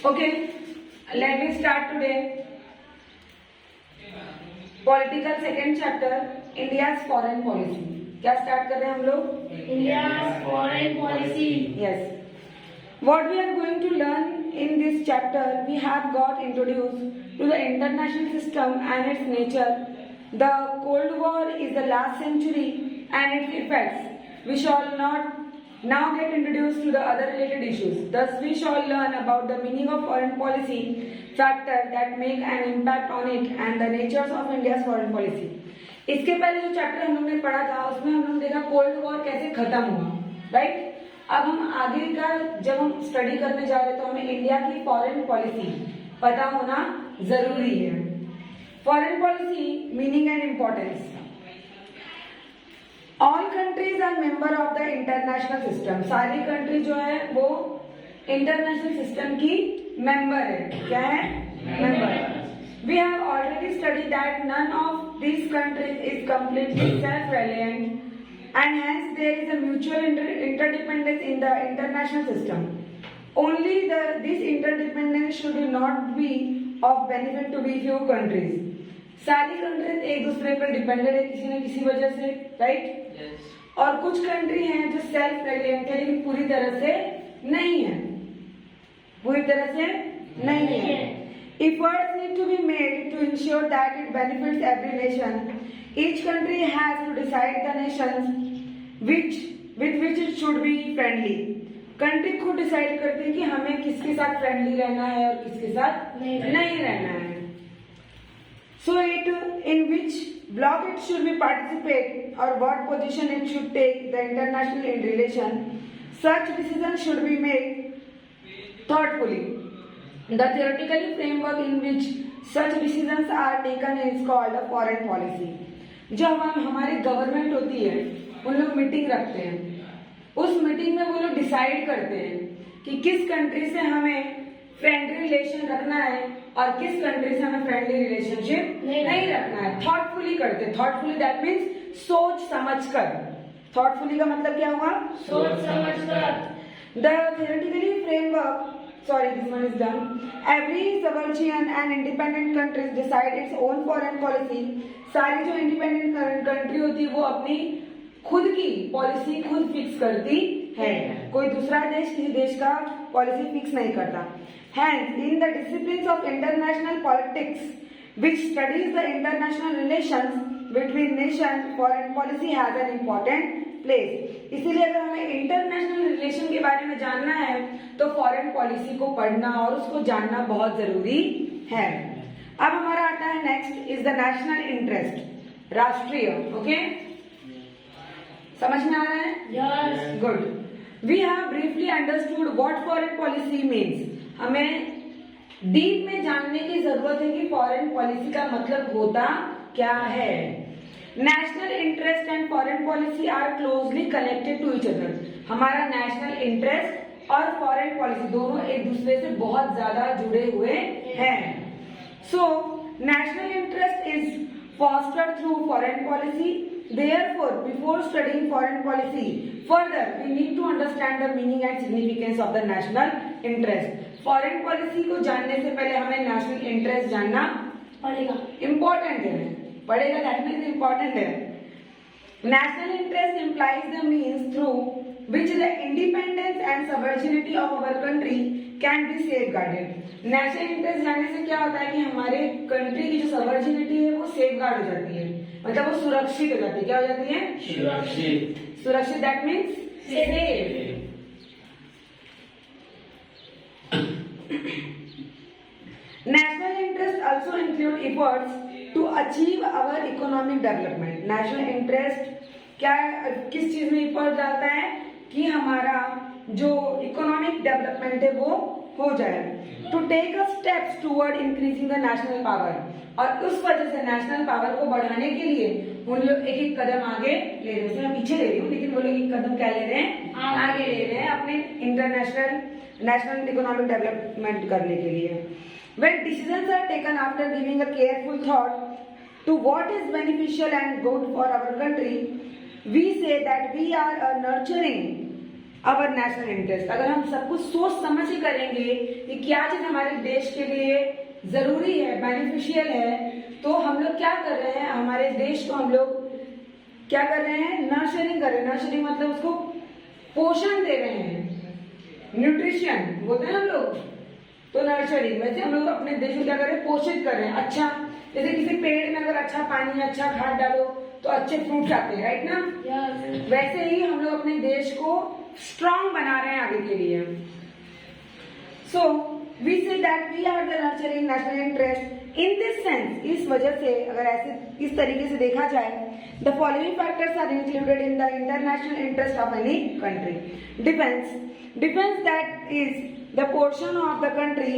Okay, let me start today. Political second chapter, India foreign policy. क्या start कर रहे हैं हम लोग? India foreign policy. Yes. What we are going to learn in this chapter, we have got introduced to the international system and its nature. The Cold War is the last century and its effects. We shall not now get introduced to the other related issues. Thus, we shall learn about the meaning of foreign policy, factors that make an impact on it, and the natures of India's foreign policy. इसके पहले जो chapter हम लोग ने पढ़ा था उसमें हम लोग देखा कोल्ड वॉर कैसे खत्म हुआ, राइट? अब हम आगे का जब हम स्टडी करने जा रहे हैं तो हमें इंडिया की फॉरेन पॉलिसी पता होना जरूरी है. Foreign policy meaning and importance. All countries are member of the international system. सारी कंट्री जो है वो इंटरनेशनल सिस्टम की मेंबर है. क्या है? Member. We have already study that none of these countries is completely self reliant and hence there is a mutual interdependence in the international system. Only this interdependence should not be of benefit to be few countries. सारी countries एक दूसरे पर dependent है किसी न किसी वजह से, राइट? Yes. और कुछ कंट्री हैं जो सेल्फ रिलायंट है लेकिन पूरी तरह से नहीं है. पूरी तरह से नहीं है. Efforts need to be made to ensure that it benefits every nation. Each country has to decide the nations with which it should be friendly. Country खुद डिसाइड करती है कि हमें किसके साथ फ्रेंडली रहना है और किसके साथ नहीं रहना है. So it in which bloc it should be participate or what position it should take the international relation. Such decisions should be made thoughtfully. The theoretical framework in which such decisions are taken is called a foreign policy. जब हमारी government होती है उन लोग meeting रखते हैं, उस meeting में वो लोग डिसाइड करते हैं कि किस कंट्री से हमें फ्रेंडली रिलेशन रखना है और किस कंट्री से हमें फ्रेंडली रिलेशनशिप नहीं रखना है. थॉटफुली करते हैं. थॉटफुली दैट मीन्स सोच समझ कर. थॉटफुली का मतलब क्या हुआ? सोच समझ कर. The theoretically framework, this one is done. Every sovereign and independent countries decide its own foreign policy. सारी जो इंडिपेंडेंट कंट्री होती है वो अपनी खुद की पॉलिसी खुद फिक्स करती है. कोई दूसरा देश किसी देश का पॉलिसी फिक्स नहीं करता. Hence, in the disciplines of international politics, which studies the international relations between nations, foreign policy has an important place. इसीलिए अगर हमें इंटरनेशनल रिलेशन के बारे में जानना है तो फॉरेन पॉलिसी को पढ़ना और उसको जानना बहुत जरूरी है. अब हमारा आता है next is the national interest. राष्ट्रीय. ओके, समझ में आ रहा है? Yes. Good. We have briefly understood what foreign policy means. हमें डीप में जानने की जरूरत है कि फॉरेन पॉलिसी का मतलब होता क्या है. National interest and foreign policy are closely connected to each other. हमारा नेशनल इंटरेस्ट और फॉरेन पॉलिसी दोनों एक दूसरे से बहुत ज्यादा जुड़े हुए हैं. So, national interest is fostered through foreign policy. Therefore, before studying foreign policy further, we need to understand the meaning and significance of the national interest. Foreign policy को जानने से पहले हमें national interest जानना पड़ेगा. Important है. पड़ेगा, definitely important है. National interest implies the means through which the independence and sovereignty of our country can be safeguarded. National interest जानने से क्या होता है कि हमारे कंट्री की जो सवर्जिनिटी है वो सेफगार्ड हो जाती है, मतलब वो सुरक्षित हो जाती है. क्या हो जाती है? सुरक्षित. सुरक्षित that means safe. National interest also include efforts to achieve our economic development. National interest क्या किस चीज में एफर्ट डालता है कि हमारा जो इकोनॉमिक डेवलपमेंट है वो हो जाए. To take a steps toward increasing the national power. और उस वजह से नेशनल पावर को बढ़ाने के लिए उन लोग एक एक कदम आगे ले रहे हैं. मैं पीछे ले रही हूँ लेकिन वो लोग एक कदम क्या ले रहे हैं? आगे ले रहे हैं अपने नेशनल इकोनॉमिक डेवलपमेंट करने के लिए. When decisions are taken after giving a careful thought to what is beneficial and good for our country, we say that we are nurturing our national interest. अगर हम सब कुछ सोच समझ के करेंगे कि क्या चीज हमारे देश के लिए जरूरी है, बेनिफिशियल है, तो हम लोग क्या कर रहे हैं, हमारे देश को हम लोग क्या कर रहे हैं, नर्सरिंग कर रहे हैं। नर्सरिंग मतलब उसको पोषण दे रहे हैं, न्यूट्रिशन बोलते हैं हम लोग, तो नर्सरिंग। वैसे हम लोग अपने देश को क्या कर रहे हैं, पोषित कर रहे हैं। अच्छा, जैसे किसी पेड़ में अगर अच्छा पानी, अच्छा खाद डालो तो अच्छे फ्रूट आते हैं, राइट ना। Yes. वैसे ही हम लोग अपने देश को स्ट्रांग बना रहे हैं आगे के लिए। So we say that we are the nurturing national interest in this sense. इस वजह से अगर ऐसे इस तरीके से देखा जाए, the following factors are included in the international interest of any country. Defense that is the portion of the country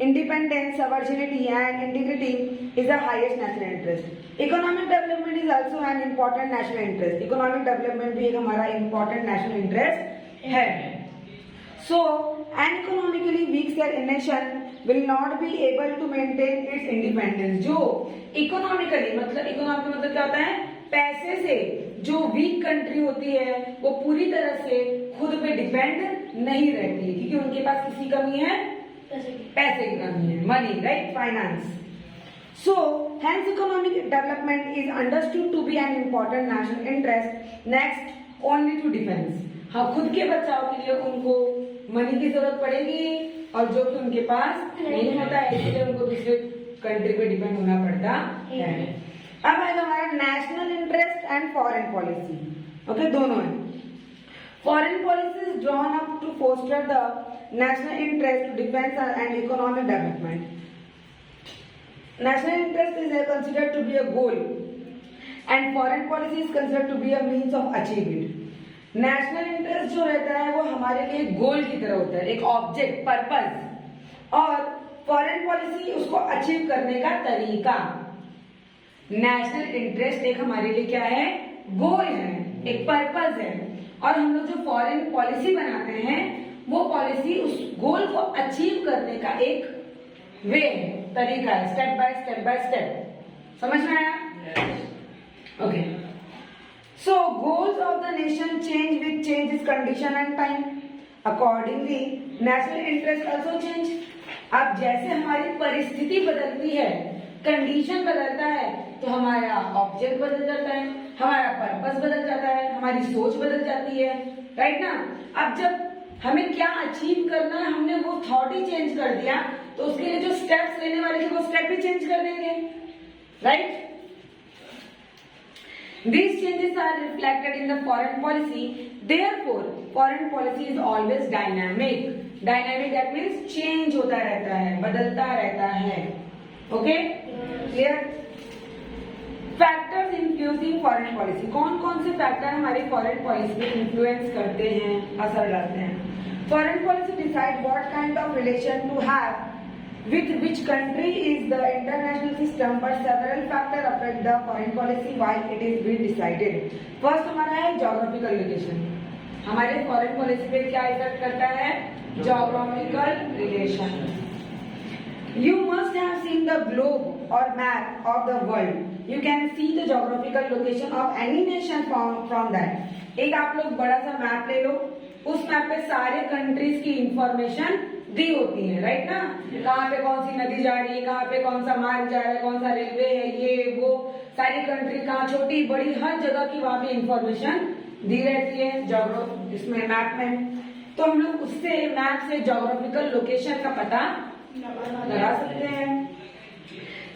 independence, sovereignty and integrity is the highest national interest. Economic development is also an important national interest. Economic development भी एक हमारा important national interest है। So an economically weak nation will not be able to maintain its independence. जो economically मतलब क्या होता है, पैसे से जो वीक कंट्री होती है वो पूरी तरह से खुद पे डिपेंड नहीं रहती है, क्योंकि उनके पास किसी कमी है, पैसे की कमी है, money, right, finance. So hence economic development is understood to be an important national interest next only to defense. हाँ, खुद के बचाव के लिए उनको मनी की जरूरत पड़ेगी, और जो कि उनके पास नहीं होता है, इसलिए उनको दूसरे कंट्री पे डिपेंड होना पड़ता है। अब आएगा हमारा national interest and foreign policy. Okay, दोनों है। Foreign policy is drawn up to foster the national interest to defense and economic development. National interest is considered to be a goal and foreign policy is considered to be a means of achieve it. National interest जो रहता है वो हमारे लिए गोल की तरह होता है, एक ऑब्जेक्ट, पर्पस, और फॉरेन पॉलिसी उसको अचीव करने का तरीका। नेशनल इंटरेस्ट एक हमारे लिए क्या है, गोल है, एक पर्पस है, और हम लोग जो फॉरेन पॉलिसी बनाते हैं वो पॉलिसी उस गोल को अचीव करने का एक वे है, तरीका है, स्टेप बाय स्टेप। समझ में आया? Okay. So goals of the nation change with changes condition and time, accordingly national interest also change. अब जैसे हमारी परिस्थिति बदलती है, कंडीशन बदलता है, तो हमारा ऑब्जेक्ट बदल जाता है, हमारा पर्पस बदल जाता है, हमारी सोच बदल जाती है, राइट ना। अब जब हमें क्या अचीव करना है, हमने वो थॉट ही चेंज कर दिया, तो उसके लिए जो स्टेप्स लेने वाले थे वो स्टेप भी चेंज कर देंगे, right. These changes are reflected in the foreign policy. Therefore, foreign policy is always dynamic. Dynamic that means change होता रहता है, बदलता रहता है। Okay? Clear? Factors influencing foreign policy. कौन कौन से फैक्टर हमारी फॉरेन पॉलिसी पे इन्फ्लुएंस करते हैं, असर डालते हैं? Foreign policy decide what kind of relation to have with which country is the international system, but several factors affect the foreign policy while it is being decided. First हमारा है geographical location. हमारे foreign policy पे क्या effect करता है? Geographical relation. You must have seen the globe or map of the world. You can see the geographical location of any nation from that. एक आप लोग बड़ा सा मैप ले लो, उस मैप पे सारे कंट्रीज की इंफॉर्मेशन दी होती है, राइट ना। कहाँ पे कौन सी नदी जा रही है, कहाँ पे कौन सा मार्ग जा रहा है, कौन सा रेलवे है, ये वो सारी कंट्री कहाँ, छोटी बड़ी हर जगह की वहां पे इंफॉर्मेशन दी रहती है इसमें मैप में। तो हम लोग उससे मैप से जोग्राफिकल लोकेशन का पता लगा सकते हैं।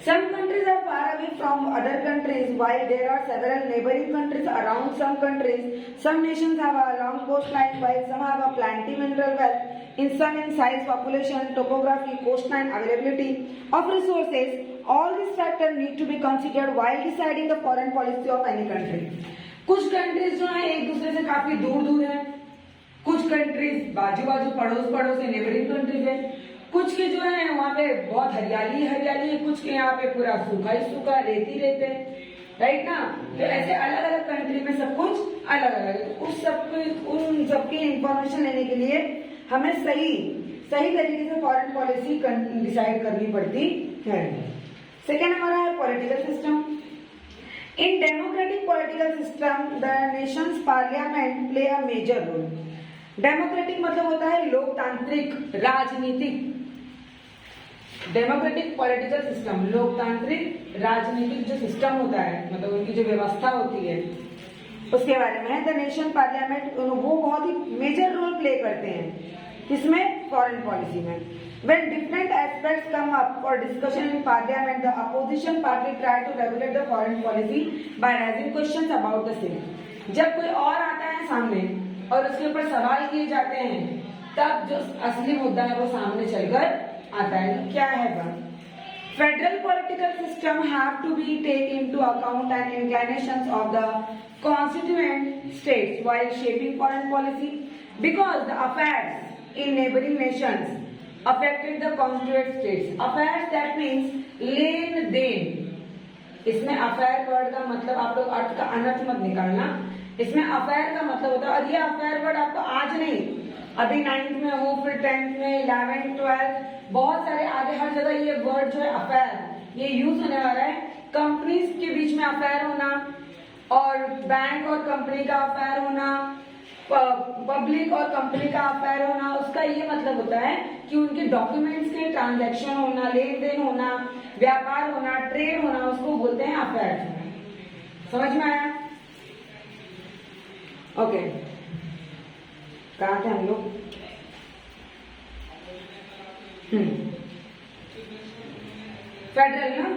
Some countries are far away from other countries, while there are several neighboring countries around some countries. Some nations have a long coastline, while some have a plenty mineral wealth. In some, in size, population, topography, coastline, availability of resources, all these factors need to be considered while deciding the foreign policy of any country. कुछ countries जो है एक दूसरे से काफी दूर दूर है, कुछ कंट्रीज बाजू बाजू पड़ोस है, नेबरिंग कंट्रीज है, कुछ के जो है वहाँ पे बहुत हरियाली है, कुछ के यहाँ पे पूरा सूखा रेती है, राइट ना। तो ऐसे अलग अलग कंट्री में सब कुछ अलग अलग है। उन सबकी इंफॉर्मेशन लेने के लिए हमें सही तरीके से फॉरेन पॉलिसी डिसाइड करनी पड़ती है। सेकेंड हमारा है political system. In democratic political system the nation's parliament play a major role. Democratic मतलब होता है लोकतांत्रिक, राजनीतिक। डेमोक्रेटिक पॉलिटिकल सिस्टम, लोकतांत्रिक राजनीतिक जो सिस्टम होता है, मतलब उनकी जो व्यवस्था होती है, उसके बारे में है। द नेशन पार्लियामेंट, वो बहुत ही मेजर रोल प्ले करते हैं किसमें, फॉरेन पॉलिसी में। When different aspects come up for discussion in parliament, the opposition party try to regulate the foreign policy by raising questions about the same. जब कोई और आता है सामने और उसके ऊपर सवाल किए जाते हैं, तब जो असली मुद्दा है वो सामने चलकर आता है। क्या है वह? Federal political system have to be taken into account and inclinations of the constituent states while shaping foreign policy, because the affairs in neighboring nations affected the constituent states. Affairs that means लेन देन। इसमें affair word का मतलब, आप लोग अर्थ का अनर्थ मत निकालना, इसमें अफेयर का मतलब होता है, और ये अफेयर वर्ड आपको आज नहीं, अभी 9th में हो, फिर 10th में, 11th 12th, बहुत सारे आगे हर जगह ये वर्ड जो है अफेयर ये यूज होने वाला है। कंपनीज के बीच में अफेयर होना, और बैंक और कंपनी का अफेयर होना, पब्लिक और कंपनी का अफेयर होना, उसका ये मतलब होता है कि उनके डॉक्यूमेंट्स के ट्रांजैक्शन होना, लेन देन होना, व्यापार होना, ट्रेड होना, उसको बोलते हैं अफेयर। समझ में आया? ओके, कहाँ थे हम लोग? फेडरल ना।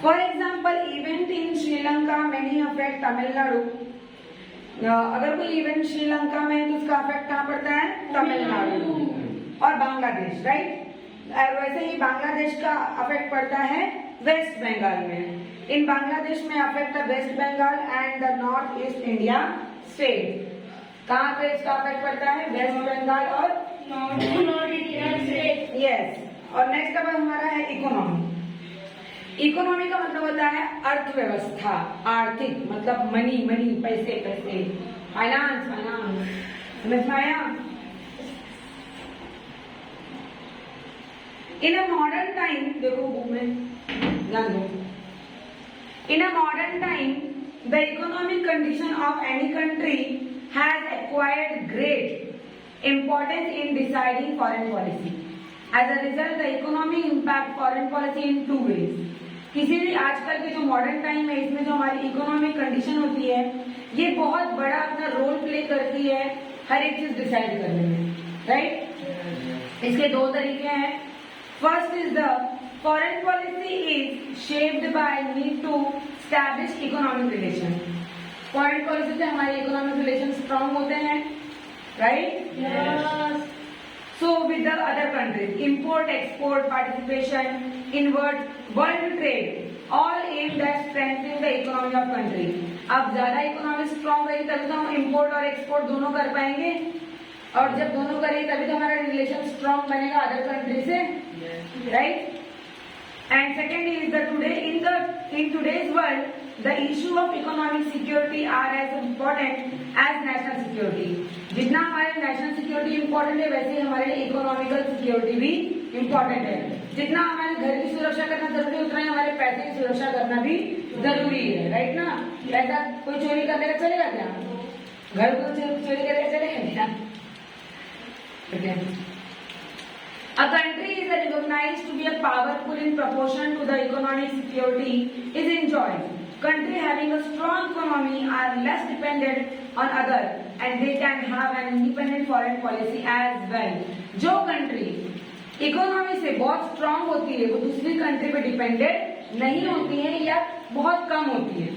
For example event in Sri Lanka many affect Tamil Nadu. अगर कोई इवेंट श्रीलंका में है तो उसका अफेक्ट कहाँ पड़ता है? तमिलनाडु और बांग्लादेश, राइट। वैसे ही बांग्लादेश का अफेक्ट पड़ता है वेस्ट बंगाल में। इन बांग्लादेश में affect the West Bengal and the North East India state. कहाँ पे इसका अफेक्ट पड़ता है? वेस्ट बंगाल और नॉर्थ इंडिया स्टेट। यस। और नेक्स्ट अब हमारा है इकोनॉमी। इकोनॉमी का मतलब होता है अर्थव्यवस्था, आर्थिक मतलब मनी, मनी पैसे, पैसे, फाइनेंस, फाइनेंस। समझ में आया? इन अ मॉडर्न टाइम, देखो बुक में ध्यान दो, in a modern time the economic condition of any country has acquired great importance in deciding foreign policy. As a result the economy impact foreign policy in 2 ways। किसी भी आजकल के जो modern time है, इसमें जो हमारी इकोनॉमिक कंडीशन होती है, ये बहुत बड़ा अपना रोल प्ले करती है हर एक चीज डिसाइड करने में, राइट। इसके 2 तरीके हैं। First is the foreign policy is shaped by need to establish economic relation. Foreign policy से हमारे इकोनॉमिक रिलेशन स्ट्रांग होते हैं, right. So with the other countries, import, export, participation in world trade, all aimed at strengthening the economy of country. अब ज्यादा economy strong रहेगी तभी तो हम इम्पोर्ट और एक्सपोर्ट दोनों कर पाएंगे, और जब दोनों करेंगे तभी तो हमारा रिलेशन स्ट्रॉन्ग बनेगा अदर कंट्री से, right. And second is that in today's world, the issue of economic security are as important as national security. जितना हमारे नेशनल सिक्योरिटी इम्पोर्टेंट है, वैसे ही हमारे इकोनॉमिकल सिक्योरिटी भी इम्पोर्टेंट है। जितना हमारे घर की सुरक्षा करना जरूरी है, उतना ही हमारे पैसे की सुरक्षा करना भी जरूरी है, राइट ना। पैसा कोई चोरी कर लेगा चलेगा क्या? घर को चोरी करेगा चलेगा क्या? A country is recognized to be a powerful in proportion to the economic security is enjoyed. Country having a strong economy are less dependent on others and they can have an independent foreign policy as well. जो country economy से बहुत strong होती है वो दूसरी country पे dependent नहीं होती है या बहुत कम होती है।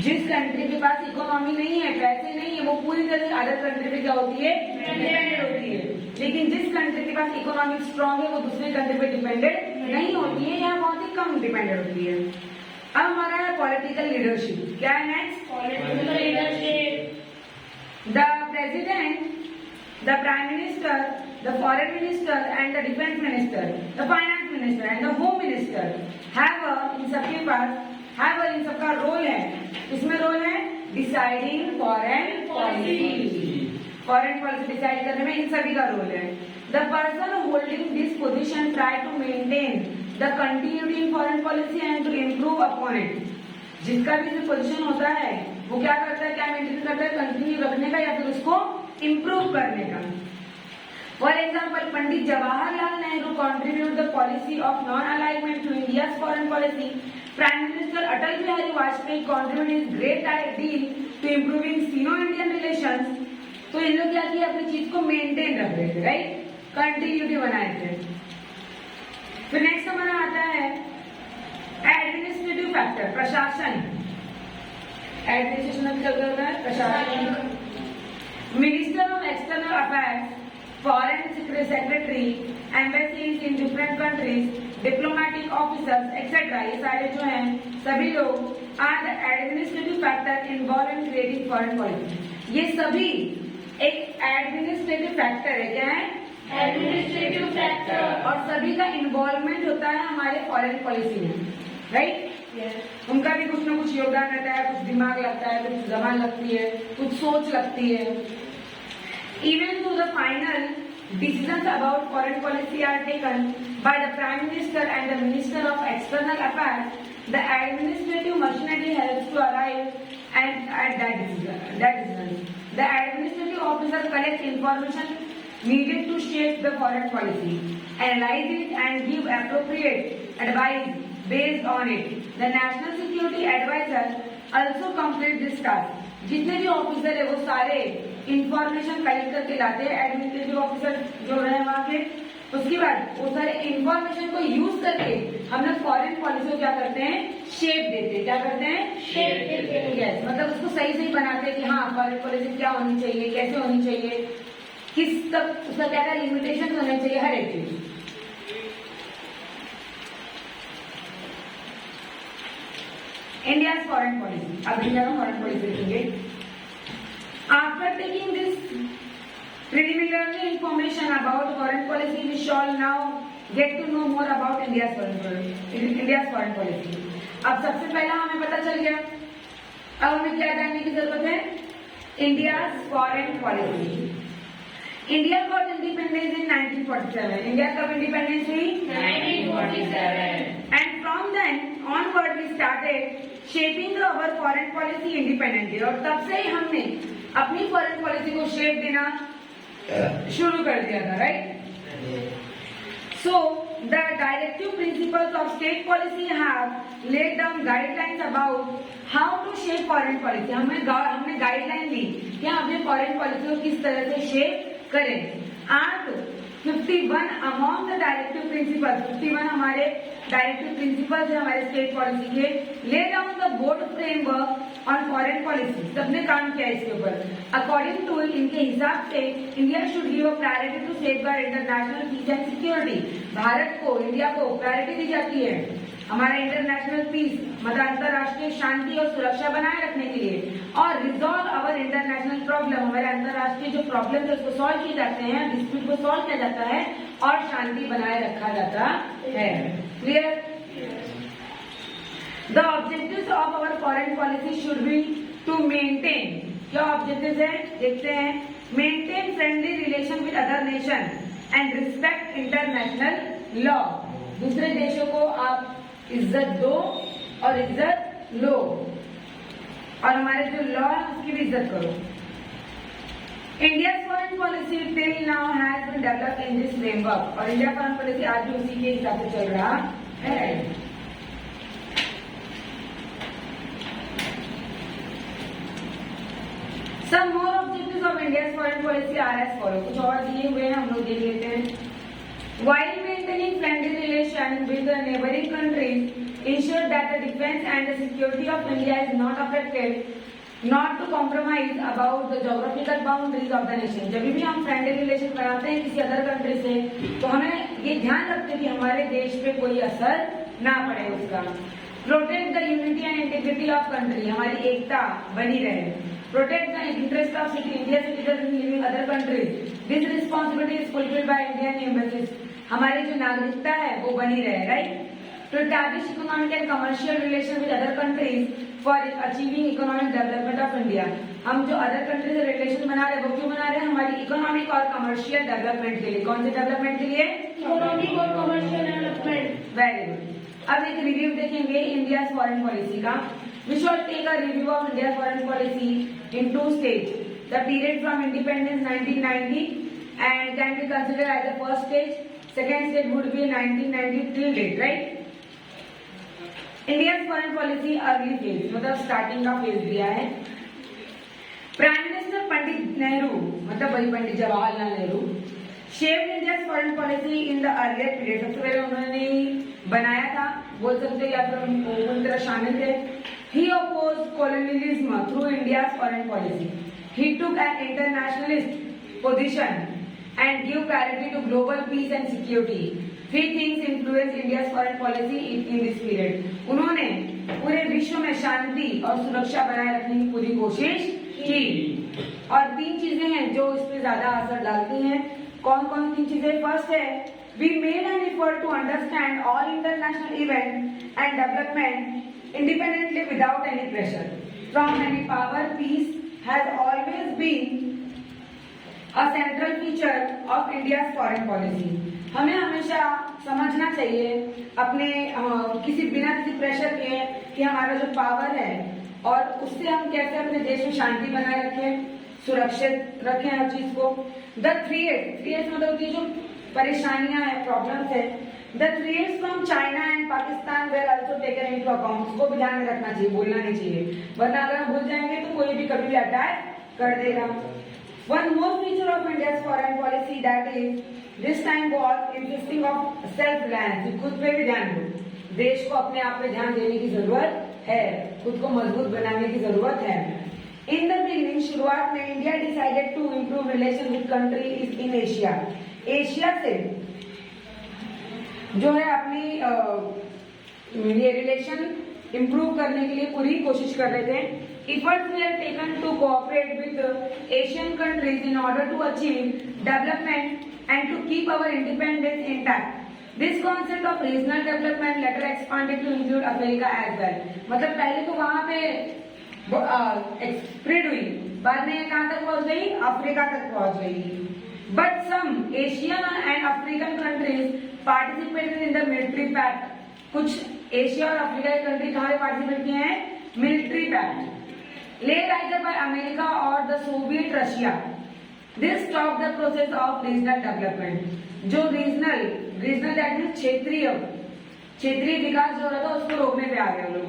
जिस कंट्री के पास इकोनॉमी नहीं है, पैसे नहीं है, वो पूरी तरह से अदर कंट्री पे क्या होती है? डिपेंडेंट होती है। लेकिन जिस कंट्री के पास इकोनॉमी स्ट्रांग है वो दूसरी कंट्री पे डिपेंडेंट नहीं होती है या बहुत ही कम डिपेंडेंट होती है। अब हमारा है पॉलिटिकल लीडरशिप। क्या है next? Political leadership. The president, the prime minister, the foreign minister and the defence minister, the finance minister and the home minister इन सबके पास इन सबका रोल है। इसमें रोल है deciding foreign policy. Foreign policy decide करने में इन सभी का रोल है। The person holding this position try to maintain the continuity in foreign policy and to improve upon it. जिसका भी जो पोजीशन होता है वो क्या करता है, क्या मेंटेन करता है, कंटिन्यू रखने का या फिर उसको इम्प्रूव करने का। For example, Pandit Jawaharlal Nehru contribute the policy of non-alignment to India's foreign policy. Prime Minister Atal Bihari Vajpayee contributed his great deal to improving Sino-Indian relations. तो इन लोग क्या किया, अपनी चीज को मेंटेन रख रहे थे, राइट, कंटिन्यूटी बनाए थे। फिर नेक्स्ट हमारा आता है एडमिनिस्ट्रेटिव फैक्टर, प्रशासन। एडमिनिस्ट्रेशन क्या होता है, प्रशासन। Minister of external affairs, foreign secretary, embassies in different countries, diplomatic officers etcetera, ये सारे जो हैं सभी लोग are the administrative factor involve in creating foreign policy. ये सभी एक एडमिनिस्ट्रेटिव फैक्टर है, क्या है, एडमिनिस्ट्रेटिव फैक्टर, और सभी का इन्वॉल्वमेंट होता है हमारे फॉरेन पॉलिसी में, राइट। उनका भी कुछ ना कुछ योगदान रहता है, कुछ दिमाग लगता है, कुछ जबान लगती है, कुछ सोच लगती है। Even though the final decisions about foreign policy are taken by the Prime Minister and the Minister of External Affairs, the administrative machinery helps to arrive at that decision. The administrative officer collects information needed to shape the foreign policy, analyze it and give appropriate advice based on it. The National Security Advisor also complete this task. जितने भी officer है वो सारे information collect करके लाते हैं, administrative officer जो रहे वहाँ के। उसके बाद वो सारे इंफॉर्मेशन को यूज करके हम लोग फॉरेन पॉलिसी को क्या करते हैं, शेप देते हैं। क्या करते हैं, शेप देते हैं। यस, मतलब उसको सही सही बनाते हैं कि हाँ फॉरेन पॉलिसी क्या होनी चाहिए, कैसे होनी चाहिए, किस तक उसका क्या क्या लिमिटेशन होने चाहिए, हर एक चीज। India's foreign policy. अब इंडिया का फॉरेन पॉलिसी देखेंगे। After taking this preliminary information about foreign policy, we shall now get to know more about India's foreign policy. अब सबसे पहला हमें पता चल गया, अब हमें क्या जानने की जरूरत है, India's foreign policy. India got independence in 1947. India कब इंडिपेंडेंस हुई, 1947. and from then onward we started shaping our foreign policy independently. और तब से ही हमने अपनी फॉरेन पॉलिसी को शेप देना शुरू कर दिया था, right. So the directive principles of state policy have laid down guidelines about how to shape foreign policy. हमने गाइडलाइन ली कि हम अपने फॉरेन पॉलिसी को किस तरह से शेप करें। Act 51 among the directive principles, 51 हमारे डायरेक्टिव प्रिंसिपल्स है हमारे स्टेट पॉलिसी के, lay down the board framework on foreign policy. सबने काम किया इसके ऊपर। अकॉर्डिंग टू इनके हिसाब से India should give a priority to safeguard international peace and security. भारत को, इंडिया को प्रायोरिटी दी जाती है हमारा इंटरनेशनल पीस, मतलब अंतर्राष्ट्रीय शांति और सुरक्षा बनाए रखने के लिए, और रिजॉल्व अवर इंटरनेशनल प्रॉब्लम, हमारे अंतर्राष्ट्रीय जो प्रॉब्लम है उसको सॉल्व किए जाते हैं, डिस्प्यूट को सॉल्व किया जाता है और शांति बनाए रखा जाता है। Clear? The objectives of our foreign policy should be to maintain, क्या ऑब्जेक्टिव्स है देखते हैं, maintain friendly relation with other nation and respect international law. दूसरे देशों को आप इज्जत दो और इज्जत लो, और हमारे जो लॉ है उसकी भी इज्जत करो। India's foreign policy till now has been developed in this framework, और इंडिया फॉरेन पॉलिसी आज भी उसी के हिसाब से चल रहा है। Some more objectives of India's foreign policy are as follow, कुछ और दिए हुए हैं, हम लोग देख लेते हैं। While maintaining friendly relations with the neighboring countries, ensure that the defense and the security of India is not affected, not to compromise about the geographical boundaries of the nation. जब भी हम फ्रेंडली रिलेशन बनाते हैं किसी other country से, तो हमें ये ध्यान रखते हैं कि हमारे देश पे कोई असर ना पड़े उसका। Protect the unity and integrity of country, हमारी एकता बनी रहे। Protect the interest of India citizen living other countries, this responsibility is fulfilled by Indian embassies, हमारी जो नागरिकता है वो बनी रहे, right. To establish economic and commercial relations with other countries for achieving economic development of India. हम जो other country से रिलेशन बना रहे हैं वो क्यों बना रहे हैं, हमारी इकोनॉमिक और कमर्शियल डेवलपमेंट के लिए। कौन से डेवलपमेंट के लिए, इकोनॉमिक और कमर्शियल डेवलपमेंट। Very good. अब एक रिव्यू देखेंगे इंडिया फॉरेन पॉलिसी का। We shall take a review of India's foreign policy in two stages. The period from independence 1990 and can be considered as the first stage. Second stage would be 1990 till date, right? India's foreign policy early phase, मतलब starting का phase दिया है. Prime Minister Pandit Nehru, मतलब वही Pandit Jawaharlal Nehru, shaped India's foreign policy in the earlier period. सबसे पहले उन्होंने बनाया था, बोल सकते या फिर उन तरह शामिल थे. He opposed colonialism through India's foreign policy. He took an internationalist position and gave priority to global peace and security. Three things influenced India's foreign policy in this period. उन्होंने पूरे विश्व में शांति और सुरक्षा बनाए रखने की पूरी कोशिश की. और तीन चीजें हैं जो इस पे ज्यादा असर डालती हैं. कौन कौन सी चीजें? फर्स्ट है, we made an effort to understand all international events and development independently without any pressure from any power. Peace has always been a central feature of India's foreign policy. हमें हमेशा समझना चाहिए अपने किसी बिना किसी प्रेशर के कि हमारा जो पावर है और उससे हम कैसे अपने देश में शांति बनाए रखें, सुरक्षित रखें हर चीज को. द थ्रेट्स मतलब कि जो परेशानियां हैं, प्रॉब्लम्स है, the threats from China and Pakistan where also taken into account. उसको भी ध्यान में रखना चाहिए, बोलना नहीं चाहिए, वरना अगर हम भूल जाएंगे तो कोई भी कभी भी अटैक कर देगा. One more feature of India's foreign policy that is this time was insisting of self-reliance. खुद पे भी ध्यान दो, देश को अपने आप पे ध्यान देने की जरूरत है, खुद को मजबूत बनाने की जरूरत है. In the beginning, शुरुआत में India decided to improve relations with countries in Asia. Asia से जो है अपनी ये रिलेशन इम्प्रूव करने के लिए पूरी कोशिश कर रहे थे. Efforts were taken to cooperate with Asian countries in order to achieve development and to keep our independence intact. This concept of regional development later expanded to include Africa as well. मतलब पहले तो वहाँ पे spread हुई, बाद में कहाँ तक पहुँच गई? अफ्रीका तक पहुँच गई. But some Asian and African countries participated in the military pact. कुछ एशिया और अफ्रीका की कंट्री कहाँ पे पार्टिसिपेट किए हैं? Military pact led either by America or the Soviet Russia. This stopped the process of regional development. जो regional that means क्षेत्रीय विकास जो हो रहा था उसको रोकने पे आ गए लोग.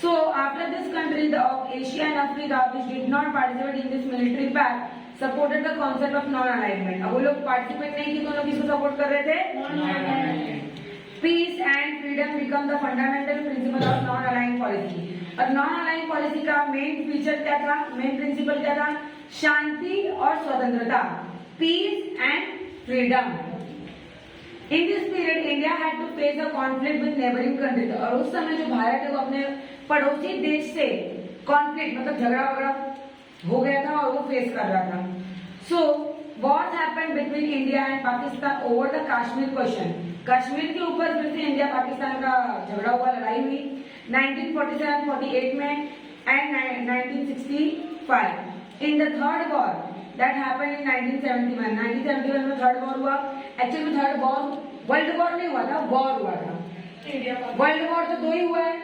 So after this countries of Asia and Africa which did not participate in this military pact supported the concept of non-alignment. अब वो लोग पार्टिसिपेट नहीं किए तो लोग किसको सपोर्ट कर रहे थे? Non-alignment. Peace and freedom become the fundamental principle of non-aligned policy. और नॉन अलाइन पॉलिसी का मेन फीचर क्या था, मेन प्रिंसिपल क्या था? शांति और स्वतंत्रता, peace and freedom. In this period India had to face a conflict with neighbouring countries. और उस समय जो भारत है वो अपने पड़ोसी देश से कॉन्फ्लिक्ट मतलब झगड़ा वगड़ा हो गया था और वो फेस कर रहा था. So war happened between India and Pakistan over the Kashmir question. Kashmir के ऊपर फिर से इंडिया पाकिस्तान का झगड़ा हुआ, लड़ाई हुई 1947-48 में and 1965. In the third war that happened in 1971. 1971 में थर्ड वॉर हुआ. एक्चुअली में थर्ड वॉर वर्ल्ड वॉर नहीं हुआ था, वॉर हुआ था. वर्ल्ड वॉर तो दो ही हुआ है,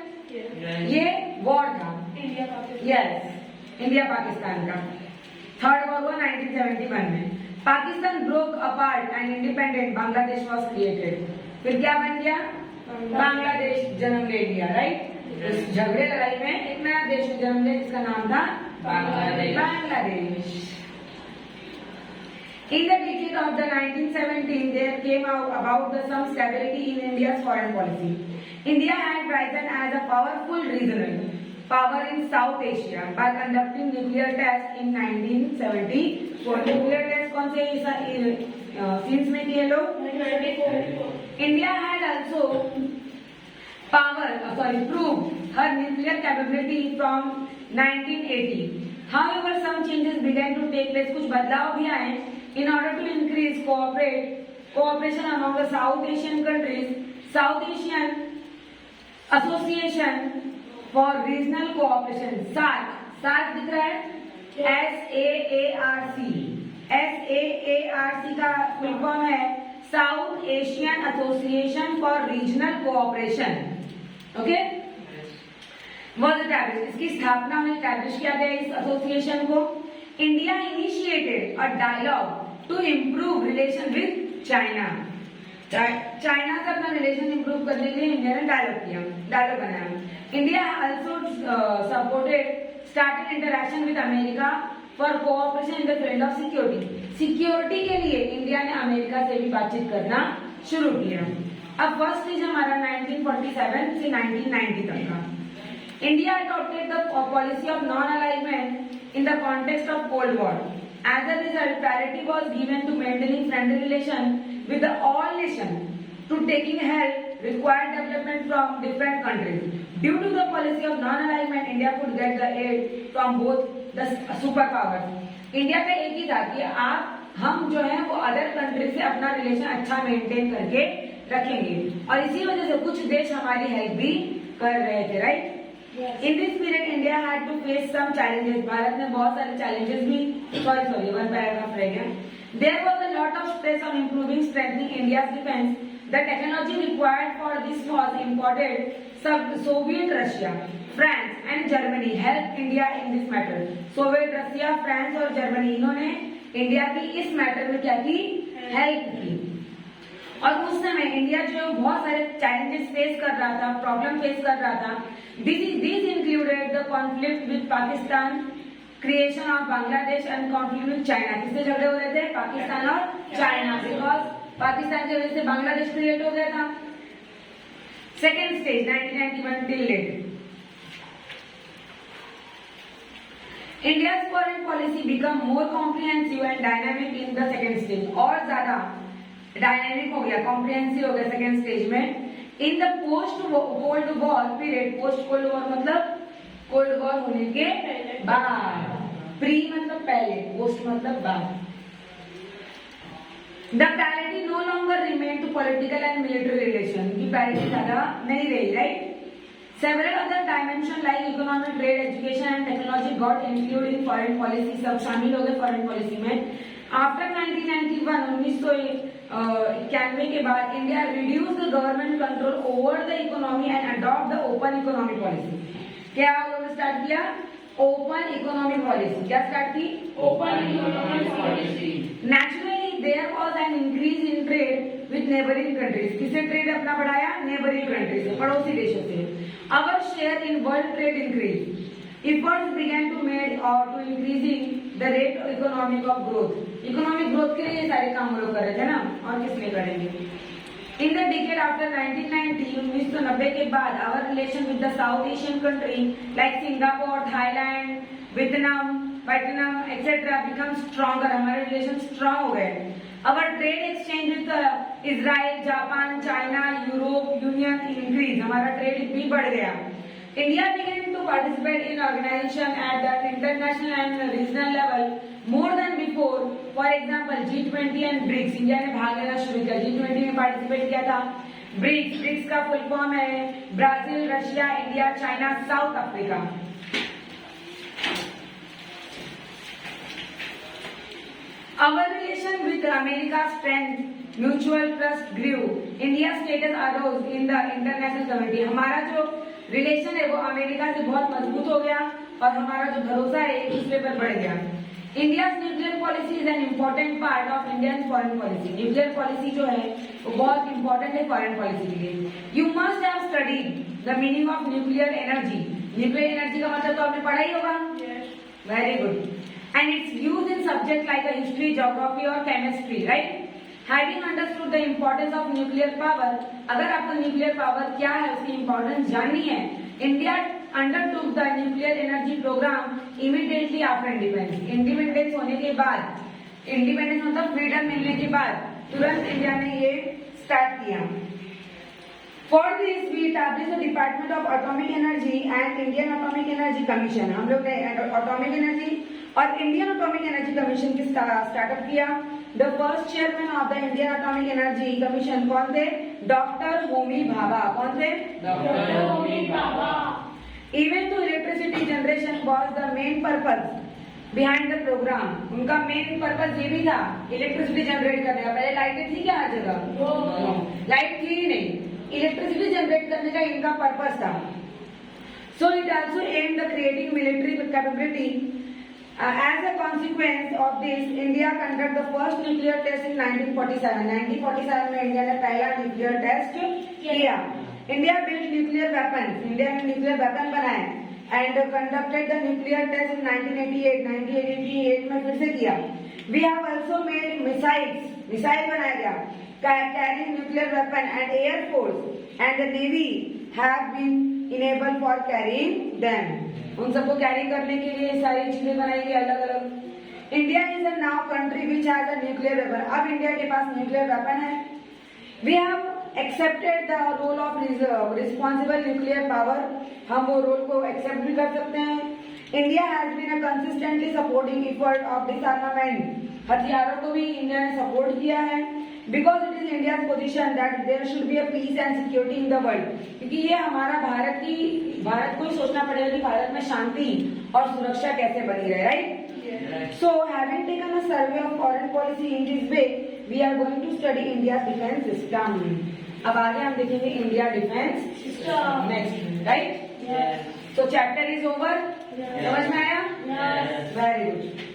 ये वॉर था. यस, इंडिया पाकिस्तान का. थर्ड वॉर हुआ 1971 में. Pakistan broke apart and independent Bangladesh was created. फिर क्या बन गया? बांग्लादेश जन्म ले लिया. राइट. इस झगड़े लड़ाई में एक नया देश जन्म लिया जिसका नाम था Bangladesh. In the decade of the 1917, there came about some stability in India's foreign policy. India had risen as a powerful regional power in South Asia by conducting nuclear tests in 1974. Nuclear test कौन से scenes में किए लोग? India had also proved her nuclear capability from 1980. However, some changes began to take place. कुछ बदलाव भी आए. In order to increase cooperation among the South Asian countries, South Asian Association for Regional Cooperation (SAARC) दिख रहा है? SAARC का full form है South Asian Association for Regional Cooperation. Okay? was established. इसकी स्थापना में एस्टैब्लिश किया गया इस एसोसिएशन को. India initiated a dialogue to improve relation with China. China से अपना रिलेशन इंप्रूव करने के लिए इंडिया ने डायलॉग बनाया. India also supported started interaction with America for cooperation in the field of security. Security के लिए इंडिया ने अमेरिका से भी बातचीत करना शुरू किया. अब फर्स्ट स्टेज हमारा 1947 से 1990 तक का. India adopted the policy of non-alignment in the context of Cold War. As a result, priority was given to maintaining friendly relation with the all nations to taking help required development from different countries. Due to the policy of non-alignment, India could get the aid from both the superpowers. India का एक ही था कि हम जो है वो other country से अपना रिलेशन अच्छा मेंटेन करके रखेंगे और इसी वजह से कुछ देश हमारी हेल्प भी कर रहे थे. Right. In this period, India had to face some challenges. Bharat ने बहुत सारे challenges भी one paragraph रह गया. There was a lot of stress on improving, strengthening India's defense. The technology required for this was imported. Soviet Russia, France and Germany helped India in this matter. Soviet Russia, France और Germany इन्होंने India की इस matter में क्या की, help की. और उस समय इंडिया जो बहुत सारे चैलेंजेस फेस कर रहा था, प्रॉब्लम फेस कर रहा था. This included the conflict with Pakistan, creation of Bangladesh and conflict with China. किससे झगड़े हो रहे थे? पाकिस्तान और चाइना. बिकॉज पाकिस्तान की वजह से बांग्लादेश क्रिएट हो गया था. Second stage 1991 till date. India's foreign policy become more comprehensive and dynamic in the second stage. और ज्यादा डायनेमिक हो गया, कॉम्प्रिहेंसिव हो गया सेकेंड स्टेज में. In the post cold war period, post cold war मतलब कोल्ड वॉर होने के बाद, प्री मतलब पहले, पोस्ट मतलब बाद. The priority no longer remain to political and military relation. की प्रायोरिटी ज्यादा नहीं रही. Right. Several other dimensions like economic, trade, education and technology got included in foreign policy. सब शामिल हो गए फॉरेन पॉलिसी में. After 1991 1991 के बाद India reduced the government control over the economy and adopt the open economy policy. क्या उन्होंने start किया? Open economic policy. क्या स्टार्ट की? Open economic policy. Naturally, there was an increase in trade with neighboring countries. किससे trade अपना बढ़ाया? Neighbouring countries से, पड़ोसी देशों से. Our share in world trade increased. Efforts began to made to increasing the rate of economic of growth. Economic growth के लिए ये सारे काम हम लोग कर रहे थे ना, और किस लिए करेंगे? In the decade after 1990, 1990 के बाद, our relation with the South Asian country like Singapore, Thailand, Vietnam, etc. become stronger. हमारे relation strong हो गए. Our trade exchange with Israel, Japan, China, Europe Union increase. हमारा trade भी बढ़ गया. India began to participate in organization at the international and regional level more than before. For example, G20 and BRICS. India ने भाग लेना शुरू किया. G20 में पार्टिसिपेट किया था. ब्रिक्स का फुल फॉर्म है Brazil, Russia, India, China, south Africa. Our relation with America strength, mutual trust grew. India's status arose in the international community. हमारा जो रिलेशन है वो अमेरिका से बहुत मजबूत हो गया और हमारा जो भरोसा है एक दूसरे पर बढ़ गया. India's nuclear policy is an important part of Indian foreign policy. Nuclear policy जो है वो बहुत important है foreign policy के लिए. You must have studied the meaning of nuclear energy. Nuclear energy का मतलब तो आपने पढ़ा ही होगा. Very good. And its use in subjects like a history, geography or chemistry, right? Having understood the importance of nuclear power, अगर आपको nuclear power क्या है उसकी importance जाननी है, India undertook the nuclear energy program immediately after independence. Independence होने के बाद, independence मतलब freedom मिलने के बाद तुरंत इंडिया ने ये start किया. For this, we established the Department of Atomic Energy and Indian Atomic Energy Commission. हम लोग ने Atomic Energy और Indian Atomic Energy Commission की स्टार्टअप किया. The first chairman of the Indian Atomic Energy Commission कौन थे? Dr. Homi Bhabha. कौन थे? Dr. Homi Bhabha. Even though electricity generation was the main purpose behind the program, उनका main purpose ये भी था इलेक्ट्रिसिटी जनरेट करने का. पहले लाइटें थी क्या हर जगह? लाइट थी ही नहीं. इलेक्ट्रिसिटी जनरेट करने का इनका पर्पस था. So it also aimed at creating military capability. As a consequence of this, India conducted the first nuclear test in 1947. 1947 में इंडिया ने पहला न्यूक्लियर टेस्ट किया. India built nuclear weapons. India ने nuclear weapon बनाए and conducted the nuclear test in 1988. 1988 में फिर से किया. We have also made missiles. Missile बनाया गया. Carrying nuclear weapon and air force and the navy have been enabled for carrying them. उन सबको कैरी करने के लिए सारी चीजें बनाई गई अलग अलग. India is a now country which has a nuclear weapon. अब इंडिया के पास न्यूक्लियर वेपन है. We have accepted the role of responsible nuclear power. हम वो रोल को एक्सेप्ट भी कर सकते हैं. India has been a consistently supporting effort of disarmament. हथियारों को भी इंडिया ने सपोर्ट किया है. Because it is India position that there should be a peace and security in the world. क्योंकि ये हमारा भारत को ही सोचना पड़ेगा कि भारत में शांति और सुरक्षा कैसे बनी रहे. Right. So having taken a survey of foreign policy in this way, we are going to study India defence system. अब आगे हम देखेंगे India defence system next. Right. So chapter is over. समझ में आया? Very good.